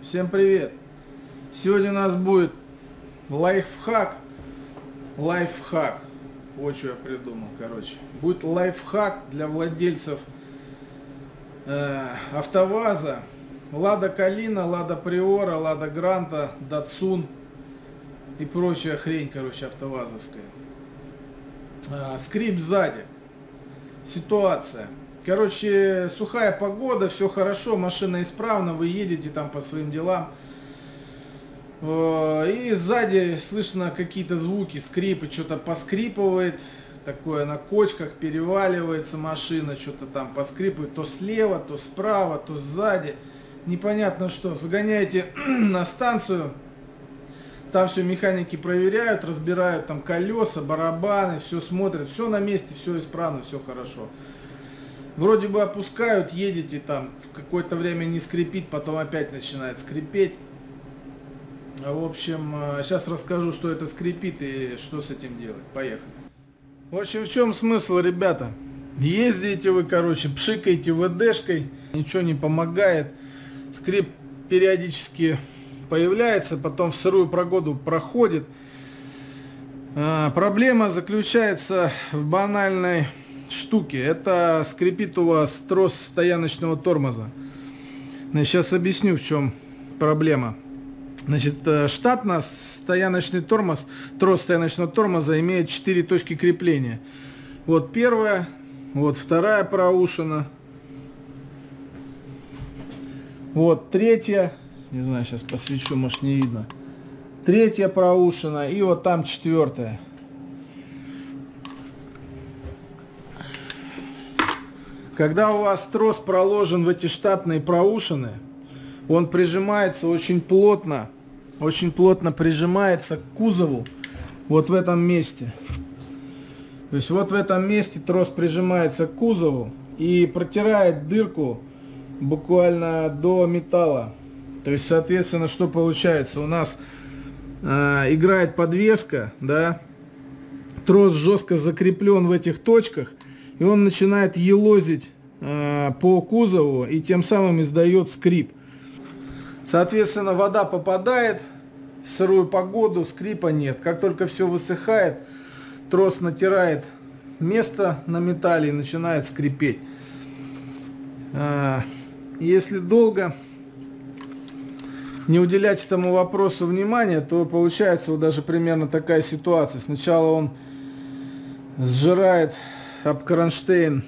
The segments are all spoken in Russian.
Всем привет! Сегодня у нас будет лайфхак. Вот что я придумал, короче. Будет лайфхак для владельцев АвтоВАЗа. Лада Калина, Лада Приора, Лада Гранта, Датсун и прочая хрень, короче, автовазовская. Скрип сзади. Ситуация. Короче, сухая погода, все хорошо, машина исправна, вы едете там по своим делам. И сзади слышно какие-то звуки, скрипы, что-то поскрипывает, такое на кочках, переваливается машина, что-то там поскрипывает, то слева, то справа, то сзади. Непонятно что. Загоняете на станцию, там все механики проверяют, разбирают там колеса, барабаны, все смотрят, все на месте, все исправно, все хорошо. Вроде бы опускают, едете там, в какое-то время не скрипит, потом опять начинает скрипеть. В общем, сейчас расскажу, что это скрипит и что с этим делать. Поехали. В общем, в чем смысл, ребята? Ездите вы, короче, пшикаете ВДшкой, ничего не помогает. Скрип периодически появляется, потом в сырую погоду проходит. Проблема заключается в банальной штуке. Это скрипит у вас трос стояночного тормоза. Значит, сейчас объясню, в чем проблема. Значит, штатно стояночный тормоз, трос стояночного тормоза имеет 4 точки крепления. Вот первая, вот вторая проушина, вот третья, не знаю, сейчас посвечу, может не видно, третья проушина и вот там четвертая. Когда у вас трос проложен в эти штатные проушины, он прижимается очень плотно прижимается к кузову, вот в этом месте. То есть вот в этом месте трос прижимается к кузову и протирает дырку буквально до металла. То есть, соответственно, что получается? У нас играет подвеска, да, трос жестко закреплен в этих точках, и он начинает елозить по кузову и тем самым издает скрип. Соответственно, вода попадает в сырую погоду, скрипа нет. Как только все высыхает, трос натирает место на металле и начинает скрипеть. Если долго не уделять этому вопросу внимания, то получается вот даже примерно такая ситуация. Сначала он сжирает об кронштейн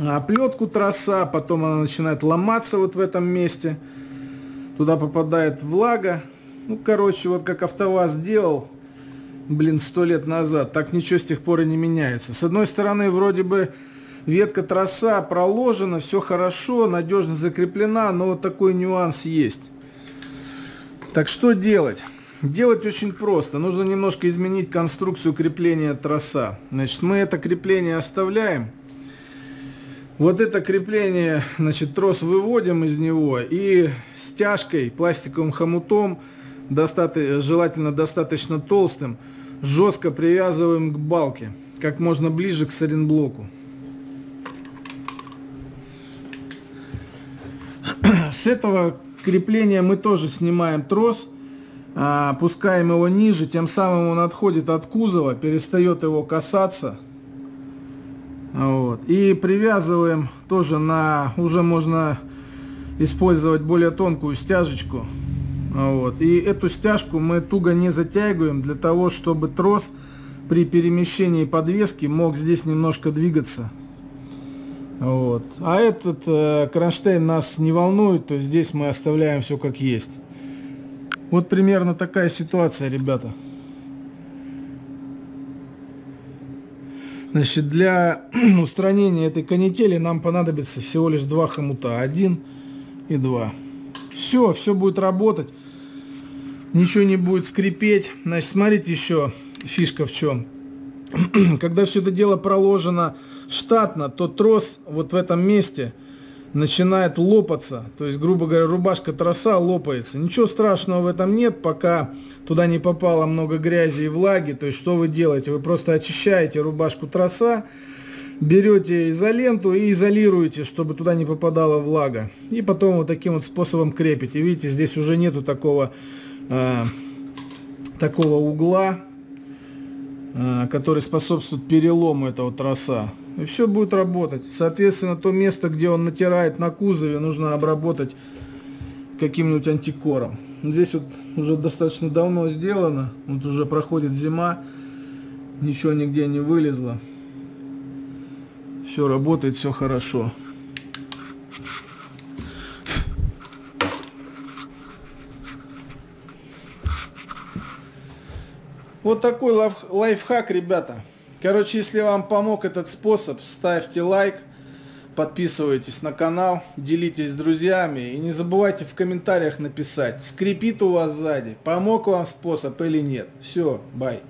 оплетку троса, потом она начинает ломаться вот в этом месте. Туда попадает влага. Ну, короче, вот как АвтоВАЗ делал, 100 лет назад, так ничего с тех пор и не меняется. С одной стороны, вроде бы ветка троса проложена, все хорошо, надежно закреплена, но вот такой нюанс есть. Так что делать? Делать очень просто. Нужно немножко изменить конструкцию крепления троса. Значит, мы это крепление оставляем. Вот это крепление, значит, трос выводим из него и стяжкой, пластиковым хомутом, желательно достаточно толстым, жестко привязываем к балке, как можно ближе к сайлентблоку. С этого крепления мы тоже снимаем трос, опускаем его ниже, тем самым он отходит от кузова, перестает его касаться. Вот. И привязываем тоже на, уже можно использовать более тонкую стяжечку. Вот. И эту стяжку мы туго не затягиваем, для того, чтобы трос при перемещении подвески мог здесь немножко двигаться. Вот. А этот кронштейн нас не волнует, то есть здесь мы оставляем все как есть. Вот примерно такая ситуация, ребята. Значит, для устранения этой канители нам понадобится всего лишь 2 хомута. 1 и 2. Все будет работать. Ничего не будет скрипеть. Значит, смотрите еще фишка в чем. Когда все это дело проложено штатно, то трос вот в этом месте начинает лопаться. То есть, грубо говоря, рубашка троса лопается. Ничего страшного в этом нет, пока туда не попало много грязи и влаги. То есть, что вы делаете? Вы просто очищаете рубашку троса, берете изоленту и изолируете, чтобы туда не попадала влага. И потом вот таким вот способом крепите. Видите, здесь уже нету такого угла, который способствует перелому этого троса. И все будет работать. Соответственно, то место, где он натирает на кузове, нужно обработать каким-нибудь антикором. Здесь вот уже достаточно давно сделано. Вот уже проходит зима. Ничего нигде не вылезло. Все работает, все хорошо. Вот такой лайфхак, ребята. Короче, если вам помог этот способ, ставьте лайк, подписывайтесь на канал, делитесь с друзьями и не забывайте в комментариях написать, скрипит у вас сзади, помог вам способ или нет. Все, бай.